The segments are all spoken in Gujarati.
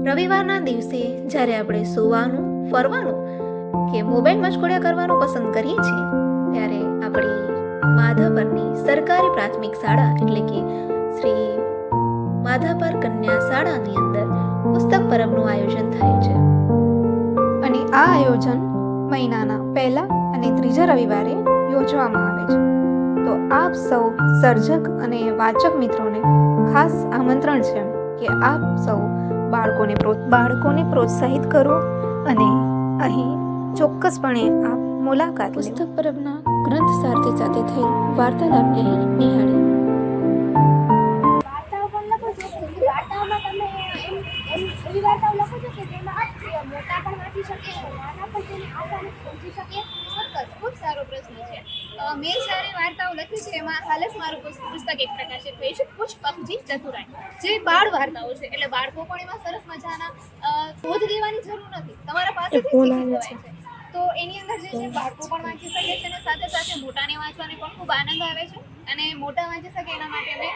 રવિવારના દિવસે જ્યારે આપણે સૂવાનું, ફરવાનું કે મોબાઈલ મચકોડિયા કરવાનું પસંદ કરીએ છીએ ત્યારે આપણી માધાપરની સરકારી પ્રાથમિક શાળા એટલે કે શ્રી માધાપર કન્યા શાળાની અંદર પુસ્તક પરબનું આયોજન થાય છે અને આ આયોજન મહિનાના પહેલા અને ત્રીજા રવિવારે યોજવામાં આવે છે. તો આપ સૌ સર્જક અને વાચક મિત્રોને ખાસ આમંત્રણ છે કે આપ સૌ બાળકોને પ્રોત્સાહિત કરો અને અહીં ચોક્કસપણે આપ મુલાકાત પુસ્તક પરબના ગ્રંથ સારથી સાથે થઈ વાર્તાલાપને નિહાળી. વાર્તાઓ પણ લખો છો કે વાર્તાઓમાં તમે એવી વાર્તાઓ લખો છો કે જેમાં મોટા પણ વાંચી શકે, નાના પણ તેની આસાની સમજી શકે. ચોક્કસ, ખૂબ સારો પ્રશ્ન છે. મેં સારી વાર્તાઓ લખી છે એમાં હાલ જ મારું પુસ્તક એક પ્રકાશિત થયું છે, પુષ્પકજી ચતુરાઈ, જે બાળ વાર્તાઓ છે. એટલે બાળકો પણ એમાં સરસ મજાના બોધ દેવાની જરૂર નથી, તમારા પાસેથી શીખી જવાય છે. તો એની અંદર જે છે બાળકો પણ વાંચી શકે છે અને સાથે સાથે મોટાને વાંચવાની પણ ખૂબ આનંદ આવે છે અને મોટા વાંચી શકે એના માટે મેં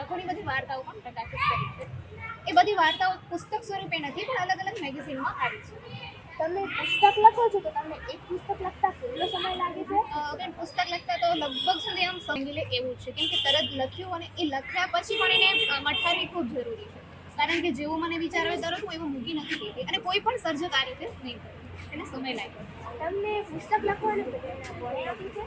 ઘણી બધી વાર્તાઓ પણ પ્રકાશિત કરી છે. એ બધી વાર્તાઓ પુસ્તક સ્વરૂપે નથી પણ અલગ અલગ મેગેઝિનમાં આવી છે. તમે પુસ્તક લખો છો તો તમને એક પુસ્તક લખતા કેટલો સમય લાગે છે? બેન, પુસ્તક લખતા તો લગભગ સુધી આમ સમજી લે એવું છે, કેમ કે તરત લખ્યું અને એ લખ્યા પછી પણ એને મઠારવી ખૂબ જરૂરી છે. કારણ કે જેવું મને વિચાર આવે તરત હું એવું મૂકી નથી દેતી અને કોઈ પણ સર્જક આ રીતે નહીં કરે, એને સમય લાગે. તમને પુસ્તક લખવાની પ્રેરણા કોણે આપી છે?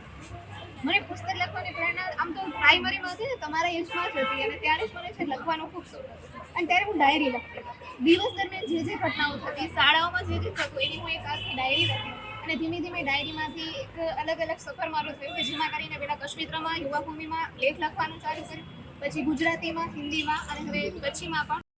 મને પુસ્તક લખવાની પ્રેરણા આમ તો પ્રાઇમરીમાં હતી ને, તમારા એજમાં જ હતી અને ત્યારે જ મને છે લખવાનો ખૂબ શોખ હતો અને ત્યારે હું ડાયરી લખતી હતી. દિવસ દરમિયાન જે જે ઘટનાઓ થતી, શાળાઓમાં જે જે થતું એની હું એક આખી ડાયરી લખી અને ધીમે ધીમે ડાયરીમાંથી એક અલગ અલગ સફર મારો થયો કે જેમાં કરીને પહેલાં કશ્મીરમાં, યુવા ભૂમિમાં લેખ લખવાનું ચાલુ કર્યું, પછી ગુજરાતીમાં, હિન્દીમાં અને હવે કચ્છીમાં પણ